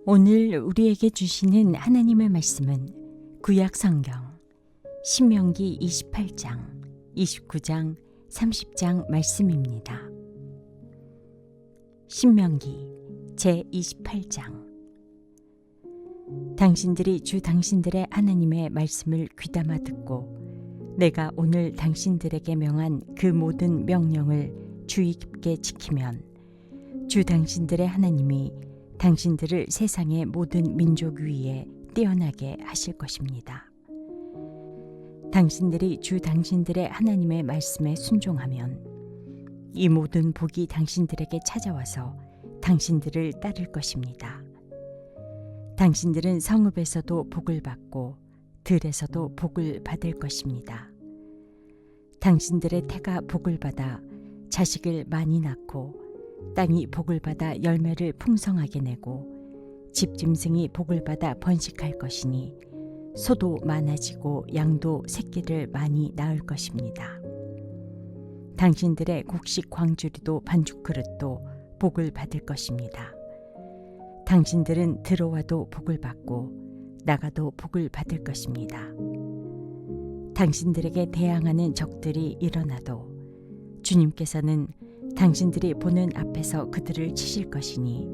오늘 우리에게 주시는 하나님의 말씀은 구약 성경 신명기 28장, 29장, 30장 말씀입니다. 신명기 제28장. 당신들이 주 당신들의 하나님의 말씀을 귀담아 듣고 내가 오늘 당신들에게 명한 그 모든 명령을 주의 깊게 지키면 주 당신들의 하나님이 당신들을 세상의 모든 민족 위에 뛰어나게 하실 것입니다. 당신들이 주 당신들의 하나님의 말씀에 순종하면 이 모든 복이 당신들에게 찾아와서 당신들을 따를 것입니다. 당신들은 성읍에서도 복을 받고 들에서도 복을 받을 것입니다. 당신들의 태가 복을 받아 자식을 많이 낳고 땅이 복을 받아 열매를 풍성하게 내고 집짐승이 복을 받아 번식할 것이니 소도 많아지고 양도 새끼를 많이 낳을 것입니다. 당신들의 곡식 광주리도 반죽 그릇도 복을 받을 것입니다. 당신들은 들어와도 복을 받고 나가도 복을 받을 것입니다. 당신들에게 대항하는 적들이 일어나도 주님께서는 당신들이 보는 앞에서 그들을 치실 것이니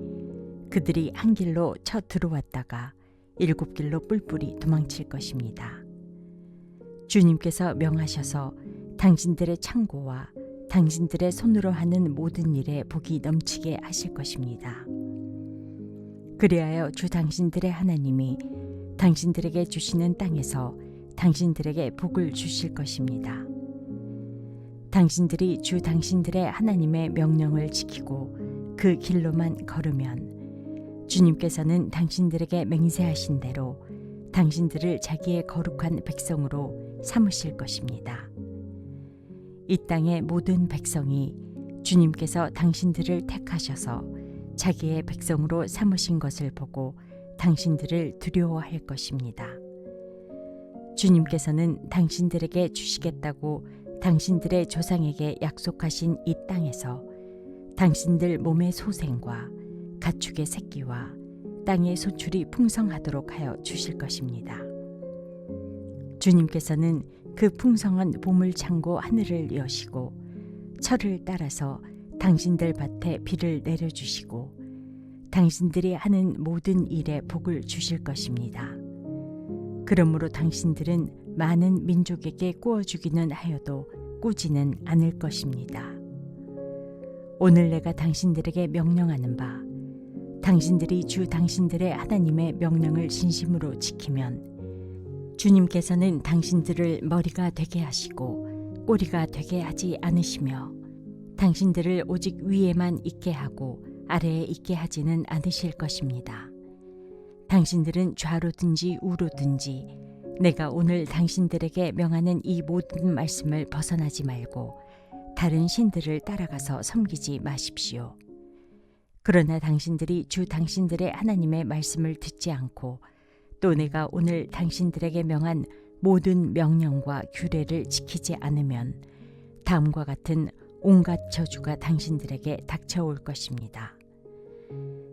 그들이 한 길로 쳐 들어왔다가 7길로 뿔뿔이 도망칠 것입니다. 주님께서 명하셔서 당신들의 창고와 당신들의 손으로 하는 모든 일에 복이 넘치게 하실 것입니다. 그리하여 주 당신들의 하나님이 당신들에게 주시는 땅에서 당신들에게 복을 주실 것입니다. 당신들이 주 당신들의 하나님의 명령을 지키고 그 길로만 걸으면 주님께서는 당신들에게 맹세하신 대로 당신들을 자기의 거룩한 백성으로 삼으실 것입니다. 이 땅의 모든 백성이 주님께서 당신들을 택하셔서 자기의 백성으로 삼으신 것을 보고 당신들을 두려워할 것입니다. 주님께서는 당신들에게 주시겠다고 당신들의 조상에게 약속하신 이 땅에서 당신들 몸의 소생과 가축의 새끼와 땅의 소출이 풍성하도록 하여 주실 것입니다. 주님께서는 그 풍성한 보물 창고 하늘을 여시고 철을 따라서 당신들 밭에 비를 내려주시고 당신들이 하는 모든 일에 복을 주실 것입니다. 그러므로 당신들은 많은 민족에게 구워주기는 하여도 꾸지는 않을 것입니다. 오늘 내가 당신들에게 명령하는 바 당신들이 주 당신들의 하나님의 명령을 진심으로 지키면 주님께서는 당신들을 머리가 되게 하시고 꼬리가 되게 하지 않으시며 당신들을 오직 위에만 있게 하고 아래에 있게 하지는 않으실 것입니다. 당신들은 좌로든지 우로든지 내가 오늘 당신들에게 명하는 이 모든 말씀을 벗어나지 말고 다른 신들을 따라가서 섬기지 마십시오. 그러나 당신들이 주 당신들의 하나님의 말씀을 듣지 않고 또 내가 오늘 당신들에게 명한 모든 명령과 규례를 지키지 않으면 다음과 같은 온갖 저주가 당신들에게 닥쳐올 것입니다.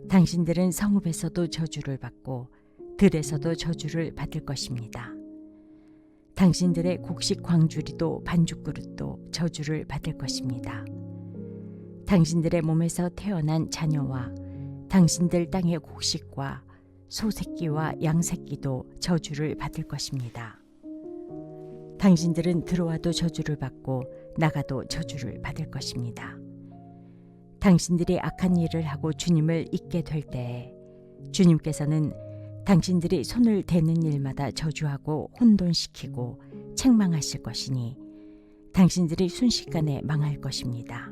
당신들은 성읍에서도 저주를 받고 들에서도 저주를 받을 것입니다. 당신들의 곡식 광주리도 반죽 그릇도 저주를 받을 것입니다. 당신들의 몸에서 태어난 자녀와 당신들 땅의 곡식과 소새끼와 양새끼도 저주를 받을 것입니다. 당신들은 들어와도 저주를 받고 나가도 저주를 받을 것입니다. 당신들이 악한 일을 하고 주님을 잊게 될 때에 주님께서는 당신들이 손을 대는 일마다 저주하고 혼돈시키고 책망하실 것이니 당신들이 순식간에 망할 것입니다.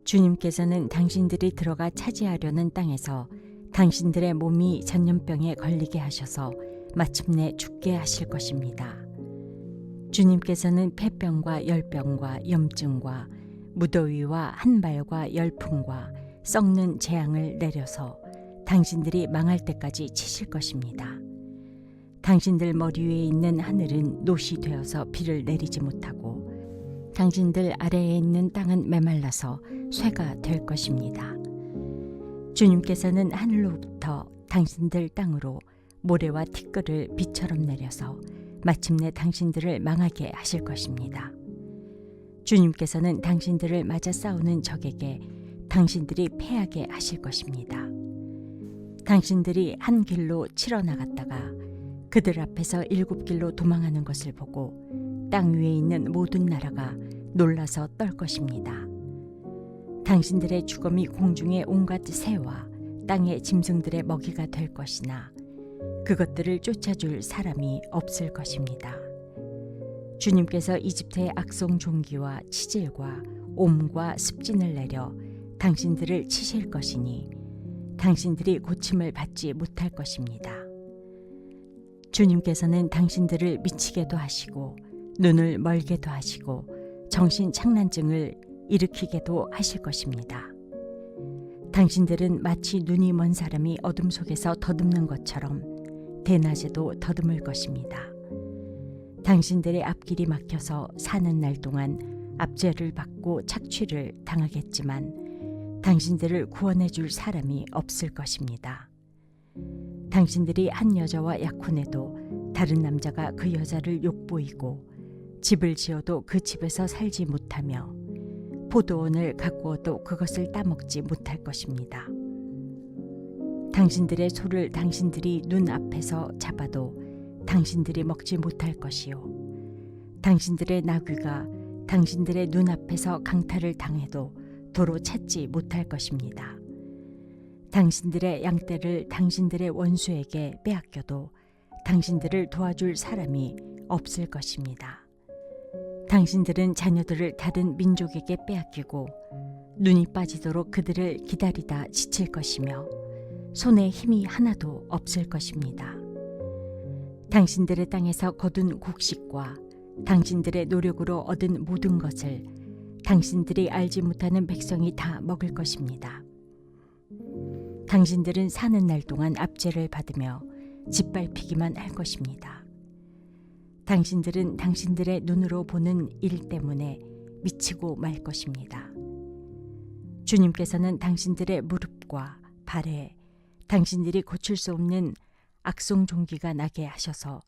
주님께서는 당신들이 들어가 차지하려는 땅에서 당신들의 몸이 전염병에 걸리게 하셔서 마침내 죽게 하실 것입니다. 주님께서는 폐병과 열병과 염증과 무더위와 한발과 열풍과 썩는 재앙을 내려서 당신들이 망할 때까지 치실 것입니다. 당신들 머리 위에 있는 하늘은 노시 되어서 비를 내리지 못하고 당신들 아래에 있는 땅은 메말라서 쇠가 될 것입니다. 주님께서는 하늘로부터 당신들 땅으로 모래와 티끌을 비처럼 내려서 마침내 당신들을 망하게 하실 것입니다. 주님께서는 당신들을 맞아 싸우는 적에게 당신들이 패하게 하실 것입니다. 당신들이 한 길로 치러 나갔다가 그들 앞에서 7길로 도망하는 것을 보고 땅 위에 있는 모든 나라가 놀라서 떨 것입니다. 당신들의 주검이 공중의 온갖 새와 땅의 짐승들의 먹이가 될 것이나 그것들을 쫓아줄 사람이 없을 것입니다. 주님께서 이집트의 악성 종기와 치질과 옴과 습진을 내려 당신들을 치실 것이니 당신들이 고침을 받지 못할 것입니다. 주님께서는 당신들을 미치게도 하시고 눈을 멀게도 하시고 정신착란증을 일으키게도 하실 것입니다. 당신들은 마치 눈이 먼 사람이 어둠 속에서 더듬는 것처럼 대낮에도 더듬을 것입니다. 당신들의 앞길이 막혀서 사는 날 동안 압제를 받고 착취를 당하겠지만 당신들을 구원해 줄 사람이 없을 것입니다. 당신들이 한 여자와 약혼해도 다른 남자가 그 여자를 욕보이고 집을 지어도 그 집에서 살지 못하며 포도원을 가꾸어도 그것을 따먹지 못할 것입니다. 당신들의 소를 당신들이 눈 앞에서 잡아도 당신들이 먹지 못할 것이요 당신들의 나귀가 당신들의 눈 앞에서 강탈을 당해도 도로 찾지 못할 것입니다. 당신들의 양떼를 당신들의 원수에게 빼앗겨도 당신들을 도와줄 사람이 없을 것입니다. 당신들은 자녀들을 다른 민족에게 빼앗기고 눈이 빠지도록 그들을 기다리다 지칠 것이며 손에 힘이 하나도 없을 것입니다. 당신들의 땅에서 거둔 곡식과 당신들의 노력으로 얻은 모든 것을 당신들이 알지 못하는 백성이 다 먹을 것입니다. 당신들은 사는 날 동안 압제를 받으며 짓밟히기만 할 것입니다. 당신들은 당신들의 눈으로 보는 일 때문에 미치고 말 것입니다. 주님께서는 당신들의 무릎과 발에 당신들이 고칠 수 없는 악송종기가 나게 하셔서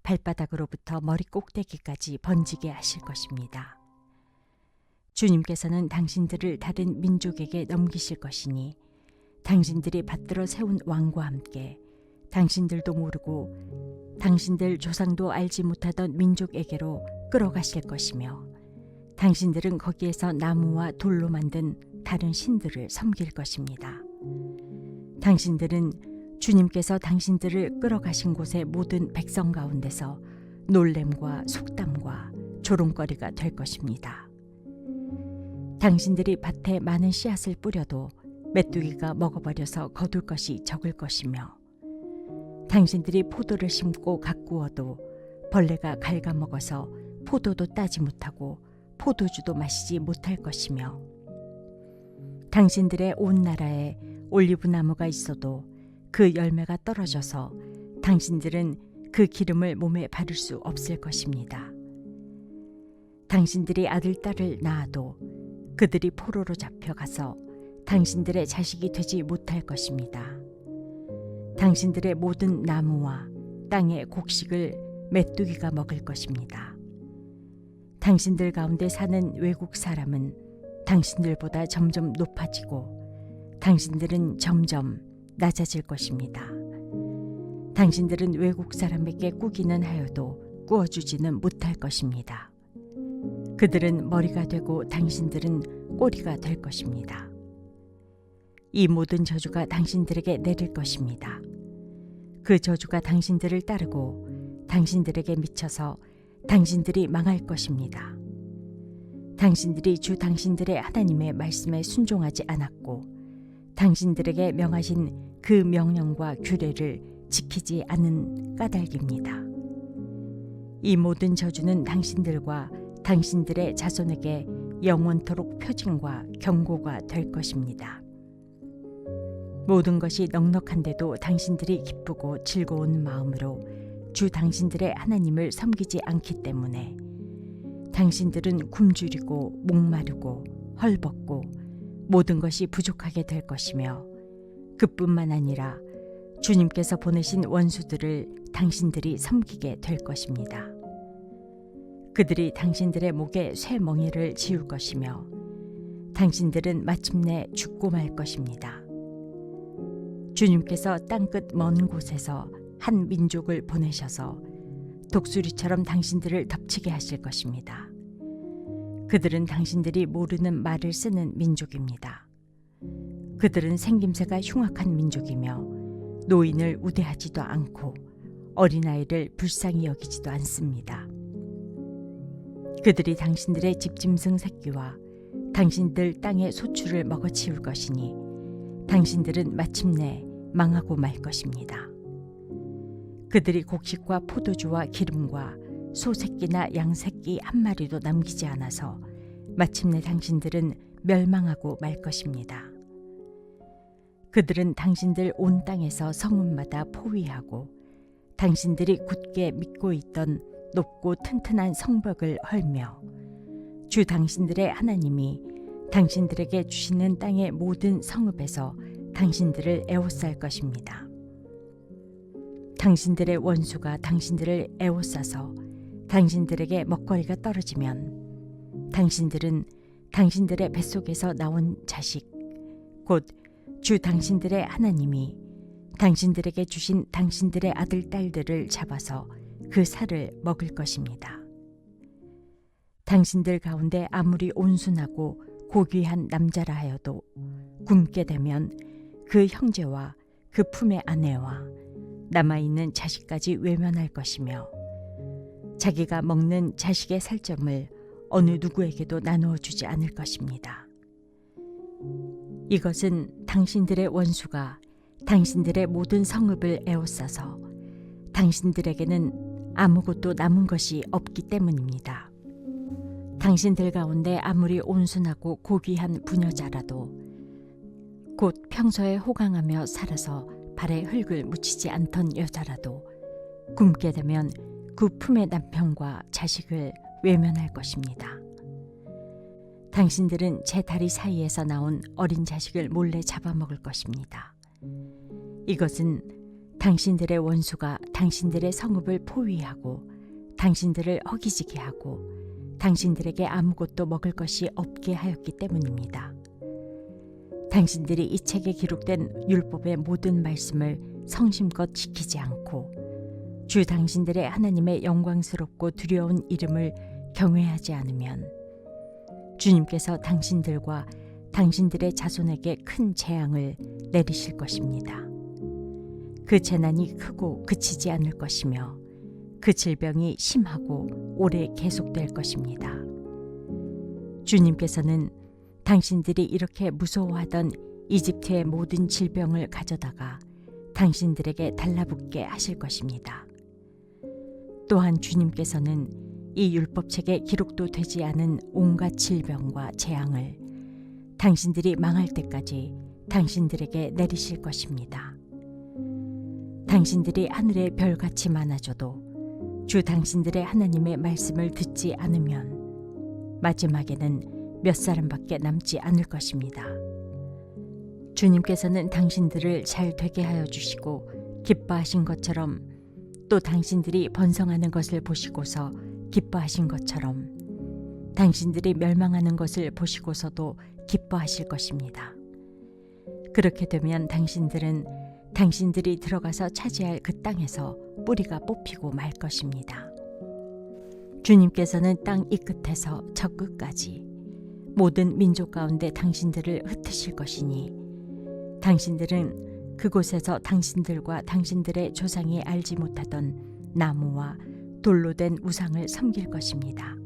발바닥으로부터 머리 꼭대기까지 번지게 하실 것입니다. 주님께서는 당신들을 다른 민족에게 넘기실 것이니 당신들이 받들어 세운 왕과 함께 당신들도 모르고 당신들 조상도 알지 못하던 민족에게로 끌어가실 것이며 당신들은 거기에서 나무와 돌로 만든 다른 신들을 섬길 것입니다. 당신들은 주님께서 당신들을 끌어가신 곳의 모든 백성 가운데서 놀램과 속담과 조롱거리가 될 것입니다. 당신들이 밭에 많은 씨앗을 뿌려도 메뚜기가 먹어버려서 거둘 것이 적을 것이며 당신들이 포도를 심고 가꾸어도 벌레가 갉아먹어서 포도도 따지 못하고 포도주도 마시지 못할 것이며 당신들의 온 나라에 올리브 나무가 있어도 그 열매가 떨어져서 당신들은 그 기름을 몸에 바를 수 없을 것입니다. 당신들이 아들, 딸을 낳아도 그들이 포로로 잡혀가서 당신들의 자식이 되지 못할 것입니다. 당신들의 모든 나무와 땅의 곡식을 메뚜기가 먹을 것입니다. 당신들 가운데 사는 외국 사람은 당신들보다 점점 높아지고 당신들은 점점 낮아질 것입니다. 당신들은 외국 사람에게 꾸기는 하여도 꾸어주지는 못할 것입니다. 그들은 머리가 되고 당신들은 꼬리가 될 것입니다. 이 모든 저주가 당신들에게 내릴 것입니다. 그 저주가 당신들을 따르고 당신들에게 미쳐서 당신들이 망할 것입니다. 당신들이 주 당신들의 하나님의 말씀에 순종하지 않았고 당신들에게 명하신 그 명령과 규례를 지키지 않은 까닭입니다. 이 모든 저주는 당신들과 당신들의 자손에게 영원토록 표징과 경고가 될 것입니다. 모든 것이 넉넉한데도 당신들이 기쁘고 즐거운 마음으로 주 당신들의 하나님을 섬기지 않기 때문에 당신들은 굶주리고 목마르고 헐벗고 모든 것이 부족하게 될 것이며 그뿐만 아니라 주님께서 보내신 원수들을 당신들이 섬기게 될 것입니다. 그들이 당신들의 목에 쇠멍이를 지울 것이며 당신들은 마침내 죽고 말 것입니다. 주님께서 땅끝 먼 곳에서 한 민족을 보내셔서 독수리처럼 당신들을 덮치게 하실 것입니다. 그들은 당신들이 모르는 말을 쓰는 민족입니다. 그들은 생김새가 흉악한 민족이며 노인을 우대하지도 않고 어린아이를 불쌍히 여기지도 않습니다. 그들이 당신들의 집짐승 새끼와 당신들 땅의 소출을 먹어치울 것이니 당신들은 마침내 망하고 말 것입니다. 그들이 곡식과 포도주와 기름과 소새끼나 양새끼 한 마리도 남기지 않아서 마침내 당신들은 멸망하고 말 것입니다. 그들은 당신들 온 땅에서 성읍마다 포위하고 당신들이 굳게 믿고 있던 높고 튼튼한 성벽을 헐며 주 당신들의 하나님이 당신들에게 주시는 땅의 모든 성읍에서 당신들을 애워쌀 것입니다. 당신들의 원수가 당신들을 애워싸서 당신들에게 먹거리가 떨어지면 당신들은 당신들의 뱃속에서 나온 자식 곧 주 당신들의 하나님이 당신들에게 주신 당신들의 아들 딸들을 잡아서 그 살을 먹을 것입니다. 당신들 가운데 아무리 온순하고 고귀한 남자라 하여도 굶게 되면 그 형제와 그 품의 아내와 남아있는 자식까지 외면할 것이며 자기가 먹는 자식의 살점을 어느 누구에게도 나누어 주지 않을 것입니다. 이것은 당신들의 원수가 당신들의 모든 성읍을 에워싸서 당신들에게는 아무것도 남은 것이 없기 때문입니다. 당신들 가운데 아무리 온순하고 고귀한 부녀자라도 곧 평소에 호강하며 살아서 발에 흙을 묻히지 않던 여자라도 굶게 되면 그 품의 남편과 자식을 외면할 것입니다. 당신들은 제 다리 사이에서 나온 어린 자식을 몰래 잡아먹을 것입니다. 이것은 당신들의 원수가 당신들의 성읍을 포위하고 당신들을 허기지게 하고 당신들에게 아무것도 먹을 것이 없게 하였기 때문입니다. 당신들이 이 책에 기록된 율법의 모든 말씀을 성심껏 지키지 않고 주 당신들의 하나님의 영광스럽고 두려운 이름을 경외하지 않으면 주님께서 당신들과 당신들의 자손에게 큰 재앙을 내리실 것입니다. 그 재난이 크고 그치지 않을 것이며 그 질병이 심하고 오래 계속될 것입니다. 주님께서는 당신들이 이렇게 무서워하던 이집트의 모든 질병을 가져다가 당신들에게 달라붙게 하실 것입니다. 또한 주님께서는 이 율법책에 기록도 되지 않은 온갖 질병과 재앙을 당신들이 망할 때까지 당신들에게 내리실 것입니다. 당신들이 하늘의 별같이 많아져도 주 당신들의 하나님의 말씀을 듣지 않으면 마지막에는 몇 사람밖에 남지 않을 것입니다. 주님께서는 당신들을 잘 되게 하여 주시고 기뻐하신 것처럼 또 당신들이 번성하는 것을 보시고서 기뻐하신 것처럼 당신들이 멸망하는 것을 보시고서도 기뻐하실 것입니다. 그렇게 되면 당신들은 당신들이 들어가서 차지할 그 땅에서 뿌리가 뽑히고 말 것입니다. 주님께서는 땅 이 끝에서 저 끝까지 모든 민족 가운데 당신들을 흩으실 것이니 당신들은 그곳에서 당신들과 당신들의 조상이 알지 못하던 나무와 돌로 된 우상을 섬길 것입니다.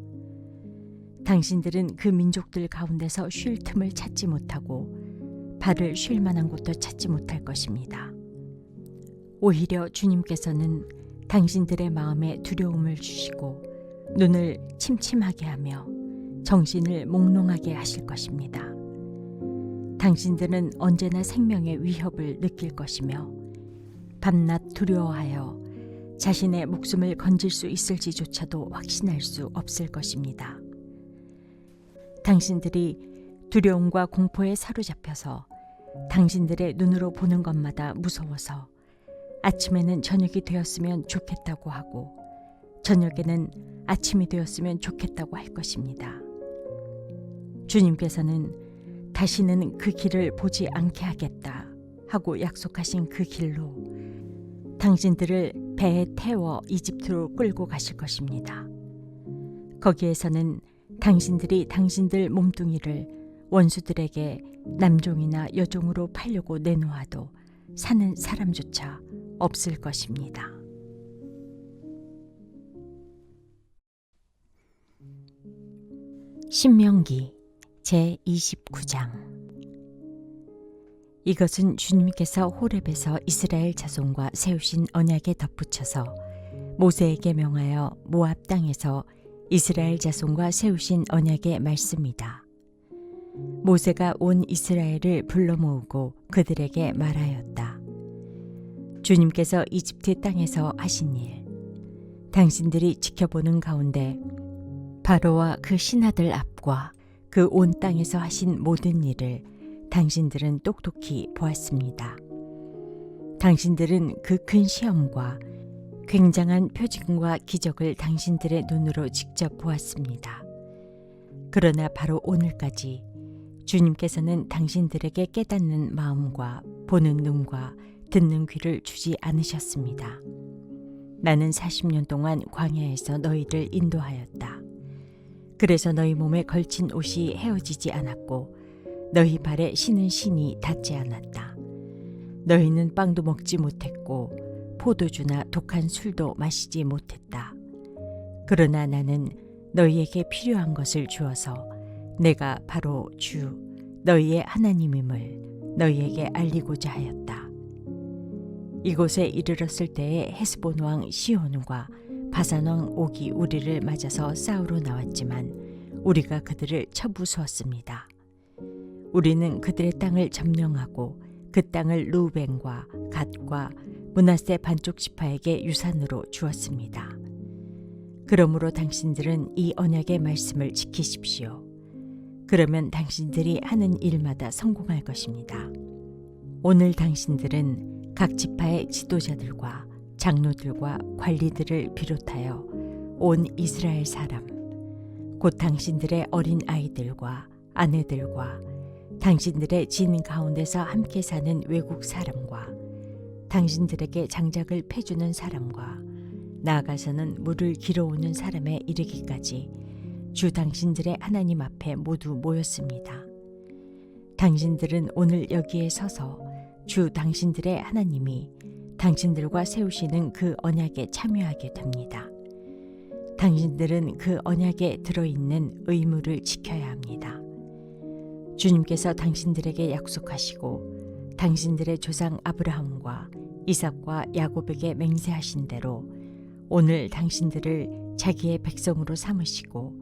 당신들은 그 민족들 가운데서 쉴 틈을 찾지 못하고 발을 쉴 만한 곳도 찾지 못할 것입니다. 오히려 주님께서는 당신들의 마음에 두려움을 주시고 눈을 침침하게 하며 정신을 몽롱하게 하실 것입니다. 당신들은 언제나 생명의 위협을 느낄 것이며 밤낮 두려워하여 자신의 목숨을 건질 수 있을지조차도 확신할 수 없을 것입니다. 당신들이 두려움과 공포에 사로잡혀서 당신들의 눈으로 보는 것마다 무서워서 아침에는 저녁이 되었으면 좋겠다고 하고 저녁에는 아침이 되었으면 좋겠다고 할 것입니다. 주님께서는 다시는 그 길을 보지 않게 하겠다 하고 약속하신 그 길로 당신들을 배에 태워 이집트로 끌고 가실 것입니다. 거기에서는 당신들이 당신들 몸뚱이를 원수들에게 남종이나 여종으로 팔려고 내놓아도 사는 사람조차 없을 것입니다. 신명기 제29장. 이것은 주님께서 호렙에서 이스라엘 자손과 세우신 언약에 덧붙여서 모세에게 명하여 모압 땅에서 이스라엘 자손과 세우신 언약의 말씀이다. 모세가 온 이스라엘을 불러 모으고 그들에게 말하였다. 주님께서 이집트 땅에서 하신 일, 당신들이 지켜보는 가운데 바로와 그 신하들 앞과 그 온 땅에서 하신 모든 일을 당신들은 똑똑히 보았습니다. 당신들은 그 큰 시험과 굉장한 표징과 기적을 당신들의 눈으로 직접 보았습니다. 그러나 바로 오늘까지 주님께서는 당신들에게 깨닫는 마음과 보는 눈과 듣는 귀를 주지 않으셨습니다. 나는 40년 동안 광야에서 너희를 인도하였다. 그래서 너희 몸에 걸친 옷이 헤어지지 않았고 너희 발에 신은 신이 닿지 않았다. 너희는 빵도 먹지 못했고 포도주나 독한 술도 마시지 못했다. 그러나 나는 너희에게 필요한 것을 주어서 내가 바로 주 너희의 하나님임을 너희에게 알리고자 하였다. 이곳에 이르렀을 때에 헤스본 왕 시혼과 바산 왕 옥이 우리를 맞아서 싸우러 나왔지만 우리가 그들을 쳐부수었습니다. 우리는 그들의 땅을 점령하고 그 땅을 루벤과 갓과 므낫세 반쪽 지파에게 유산으로 주었습니다. 그러므로 당신들은 이 언약의 말씀을 지키십시오. 그러면 당신들이 하는 일마다 성공할 것입니다. 오늘 당신들은 각 지파의 지도자들과 장로들과 관리들을 비롯하여 온 이스라엘 사람, 곧 당신들의 어린 아이들과 아내들과 당신들의 진 가운데서 함께 사는 외국 사람과 당신들에게 장작을 패주는 사람과 나아가서는 물을 길어오는 사람에 이르기까지 주 당신들의 하나님 앞에 모두 모였습니다. 당신들은 오늘 여기에 서서 주 당신들의 하나님이 당신들과 세우시는 그 언약에 참여하게 됩니다. 당신들은 그 언약에 들어있는 의무를 지켜야 합니다. 주님께서 당신들에게 약속하시고 당신들의 조상 아브라함과 이삭과 야곱에게 맹세하신 대로 오늘 당신들을 자기의 백성으로 삼으시고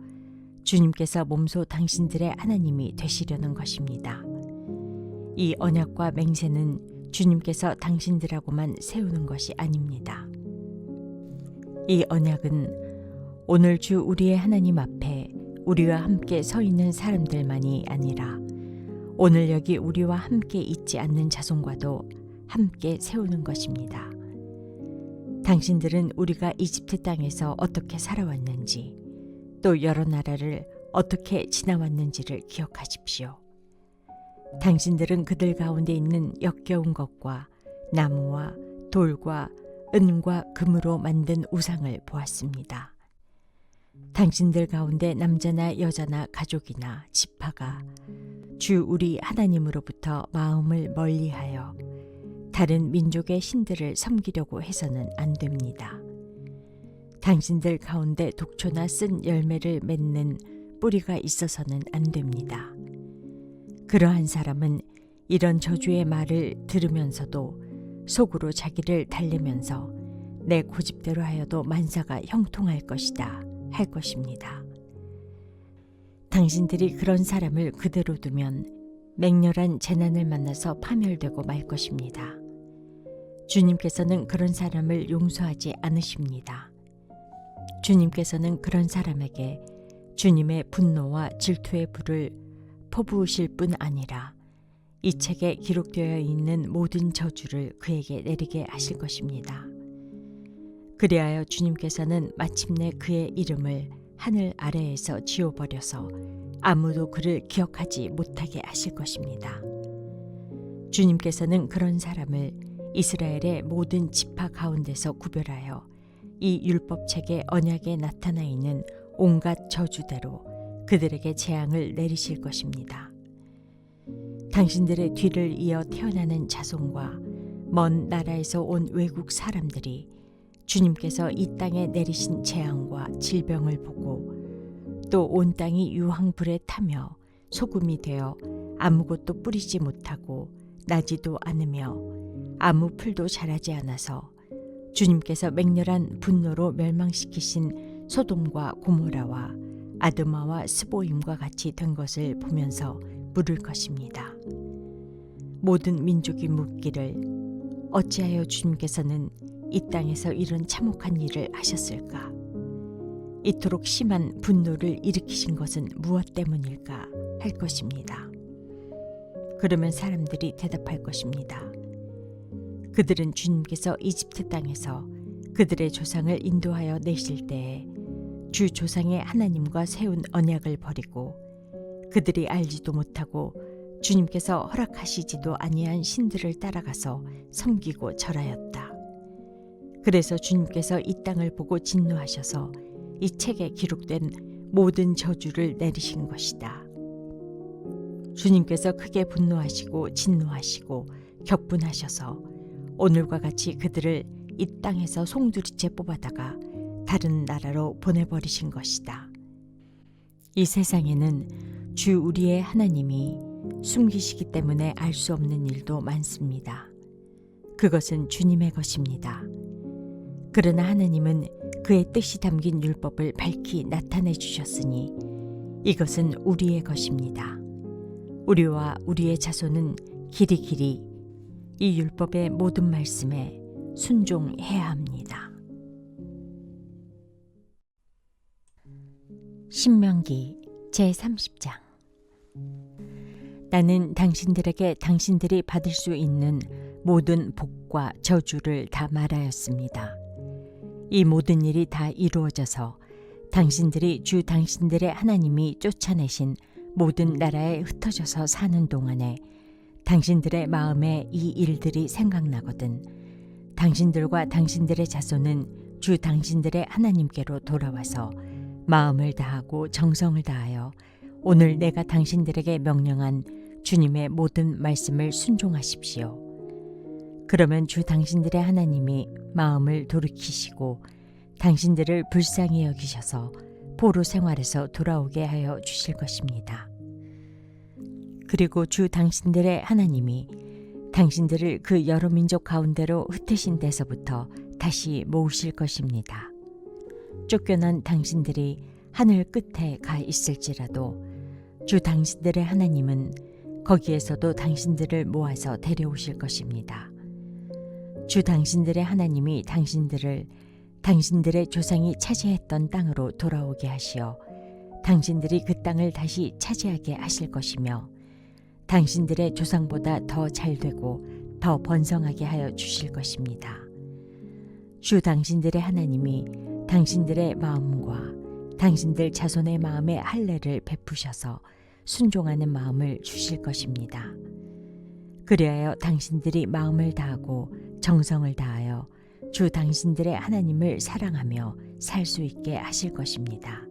주님께서 몸소 당신들의 하나님이 되시려는 것입니다. 이 언약과 맹세는 주님께서 당신들하고만 세우는 것이 아닙니다. 이 언약은 오늘 주 우리의 하나님 앞에 우리와 함께 서 있는 사람들만이 아니라 오늘 여기 우리와 함께 있지 않는 자손과도 함께 세우는 것입니다. 당신들은 우리가 이집트 땅에서 어떻게 살아왔는지 또 여러 나라를 어떻게 지나왔는지를 기억하십시오. 당신들은 그들 가운데 있는 역겨운 것과 나무와 돌과 은과 금으로 만든 우상을 보았습니다. 당신들 가운데 남자나 여자나 가족이나 지파가 주 우리 하나님으로부터 마음을 멀리하여 다른 민족의 신들을 섬기려고 해서는 안 됩니다. 당신들 가운데 독초나 쓴 열매를 맺는 뿌리가 있어서는 안 됩니다. 그러한 사람은 이런 저주의 말을 들으면서도 속으로 자기를 달래면서 내 고집대로 하여도 만사가 형통할 것이다 할 것입니다. 당신들이 그런 사람을 그대로 두면 맹렬한 재난을 만나서 파멸되고 말 것입니다. 주님께서는 그런 사람을 용서하지 않으십니다. 주님께서는 그런 사람에게 주님의 분노와 질투의 불을 퍼부으실 뿐 아니라 이 책에 기록되어 있는 모든 저주를 그에게 내리게 하실 것입니다. 그리하여 주님께서는 마침내 그의 이름을 하늘 아래에서 지워버려서 아무도 그를 기억하지 못하게 하실 것입니다. 주님께서는 그런 사람을 이스라엘의 모든 지파 가운데서 구별하여 이 율법책의 언약에 나타나 있는 온갖 저주대로 그들에게 재앙을 내리실 것입니다. 당신들의 뒤를 이어 태어나는 자손과 먼 나라에서 온 외국 사람들이 주님께서 이 땅에 내리신 재앙과 질병을 보고 또 온 땅이 유황불에 타며 소금이 되어 아무것도 뿌리지 못하고 나지도 않으며 아무 풀도 자라지 않아서 주님께서 맹렬한 분노로 멸망시키신 소돔과 고모라와 아드마와 스보임과 같이 된 것을 보면서 물을 것입니다. 모든 민족이 묻기를 어찌하여 주님께서는 이 땅에서 이런 참혹한 일을 하셨을까? 이토록 심한 분노를 일으키신 것은 무엇 때문일까? 할 것입니다. 그러면 사람들이 대답할 것입니다. 그들은 주님께서 이집트 땅에서 그들의 조상을 인도하여 내실 때에 주 조상의 하나님과 세운 언약을 버리고 그들이 알지도 못하고 주님께서 허락하시지도 아니한 신들을 따라가서 섬기고 절하였다. 그래서 주님께서 이 땅을 보고 진노하셔서 이 책에 기록된 모든 저주를 내리신 것이다. 주님께서 크게 분노하시고 진노하시고 격분하셔서 오늘과 같이 그들을 이 땅에서 송두리째 뽑아다가 다른 나라로 보내버리신 것이다. 이 세상에는 주 우리의 하나님이 숨기시기 때문에 알 수 없는 일도 많습니다. 그것은 주님의 것입니다. 그러나 하나님은 그의 뜻이 담긴 율법을 밝히 나타내 주셨으니 이것은 우리의 것입니다. 우리와 우리의 자손은 길이길이 이 율법의 모든 말씀에 순종해야 합니다. 신명기 제30장. 나는 당신들에게 당신들이 받을 수 있는 모든 복과 저주를 다 말하였습니다. 이 모든 일이 다 이루어져서 당신들이 주 당신들의 하나님이 쫓아내신 모든 나라에 흩어져서 사는 동안에 당신들의 마음에 이 일들이 생각나거든 당신들과 당신들의 자손은 주 당신들의 하나님께로 돌아와서 마음을 다하고 정성을 다하여 오늘 내가 당신들에게 명령한 주님의 모든 말씀을 순종하십시오. 그러면 주 당신들의 하나님이 마음을 돌이키시고 당신들을 불쌍히 여기셔서 포로 생활에서 돌아오게 하여 주실 것입니다. 그리고 주 당신들의 하나님이 당신들을 그 여러 민족 가운데로 흩으신 데서부터 다시 모으실 것입니다. 쫓겨난 당신들이 하늘 끝에 가 있을지라도 주 당신들의 하나님은 거기에서도 당신들을 모아서 데려오실 것입니다. 주 당신들의 하나님이 당신들을 당신들의 조상이 차지했던 땅으로 돌아오게 하시어 당신들이 그 땅을 다시 차지하게 하실 것이며 당신들의 조상보다 더 잘되고 더 번성하게 하여 주실 것입니다. 주 당신들의 하나님이 당신들의 마음과 당신들 자손의 마음에 할례를 베푸셔서 순종하는 마음을 주실 것입니다. 그리하여 당신들이 마음을 다하고 정성을 다하여 주 당신들의 하나님을 사랑하며 살 수 있게 하실 것입니다.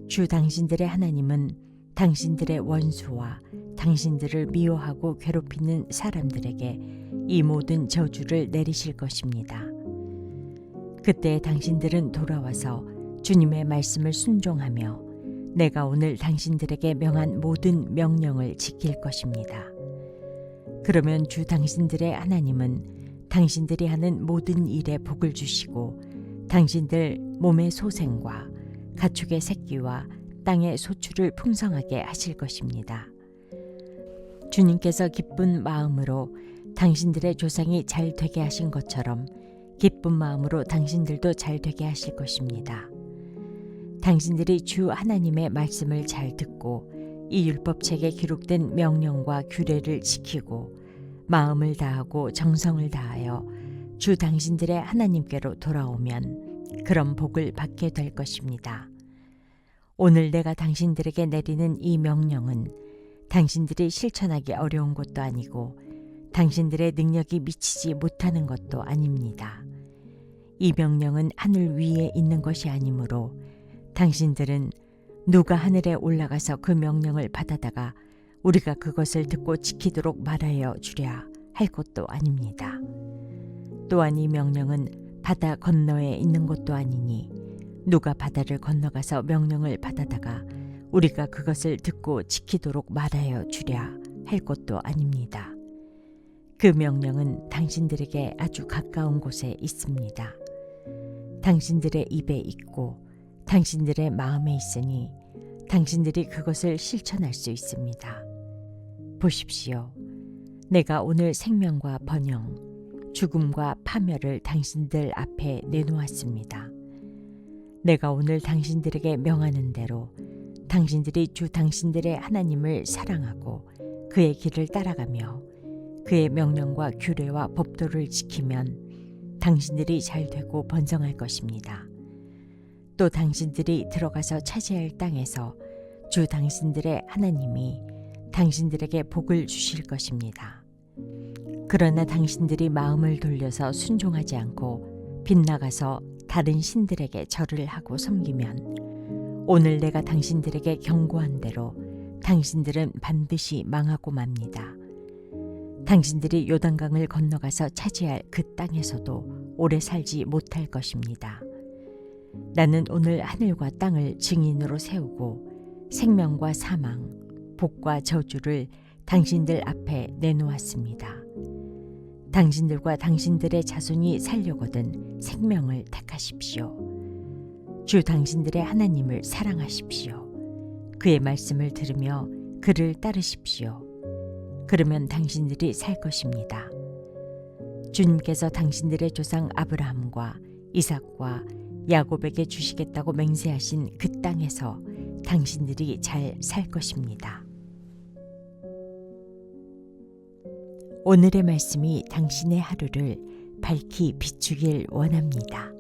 주 당신들의 하나님은 당신들의 원수와 당신들을 미워하고 괴롭히는 사람들에게 이 모든 저주를 내리실 것입니다. 그때 당신들은 돌아와서 주님의 말씀을 순종하며 내가 오늘 당신들에게 명한 모든 명령을 지킬 것입니다. 그러면 주 당신들의 하나님은 당신들이 하는 모든 일에 복을 주시고 당신들 몸의 소생과 가축의 새끼와 땅의 소출을 풍성하게 하실 것입니다. 주님께서 기쁜 마음으로 당신들의 조상이 잘 되게 하신 것처럼 기쁜 마음으로 당신들도 잘 되게 하실 것입니다. 당신들이 주 하나님의 말씀을 잘 듣고 이 율법책에 기록된 명령과 규례를 지키고 마음을 다하고 정성을 다하여 주 당신들의 하나님께로 돌아오면 그런 복을 받게 될 것입니다. 오늘 내가 당신들에게 내리는 이 명령은 당신들이 실천하기 어려운 것도 아니고 당신들의 능력이 미치지 못하는 것도 아닙니다. 이 명령은 하늘 위에 있는 것이 아니므로 당신들은 누가 하늘에 올라가서 그 명령을 받아다가 우리가 그것을 듣고 지키도록 말하여 주랴 할 것도 아닙니다. 또한 이 명령은 바다 건너에 있는 것도 아니니 누가 바다를 건너가서 명령을 받아다가 우리가 그것을 듣고 지키도록 말하여 주랴 할 것도 아닙니다. 그 명령은 당신들에게 아주 가까운 곳에 있습니다. 당신들의 입에 있고 당신들의 마음에 있으니 당신들이 그것을 실천할 수 있습니다. 보십시오. 내가 오늘 생명과 번영, 죽음과 파멸을 당신들 앞에 내놓았습니다. 내가 오늘 당신들에게 명하는 대로 당신들이 주 당신들의 하나님을 사랑하고 그의 길을 따라가며 그의 명령과 규례와 법도를 지키면 당신들이 잘되고 번성할 것입니다. 또 당신들이 들어가서 차지할 땅에서 주 당신들의 하나님이 당신들에게 복을 주실 것입니다. 그러나 당신들이 마음을 돌려서 순종하지 않고 빗나가서 다른 신들에게 절을 하고 섬기면 오늘 내가 당신들에게 경고한 대로 당신들은 반드시 망하고 맙니다. 당신들이 요단강을 건너가서 차지할 그 땅에서도 오래 살지 못할 것입니다. 나는 오늘 하늘과 땅을 증인으로 세우고 생명과 사망, 복과 저주를 당신들 앞에 내놓았습니다. 당신들과 당신들의 자손이 살려거든 생명을 택하십시오. 주 당신들의 하나님을 사랑하십시오. 그의 말씀을 들으며 그를 따르십시오. 그러면 당신들이 살 것입니다. 주님께서 당신들의 조상 아브라함과 이삭과 야곱에게 주시겠다고 맹세하신 그 땅에서 당신들이 잘 살 것입니다. 오늘의 말씀이 당신의 하루를 밝히 비추길 원합니다.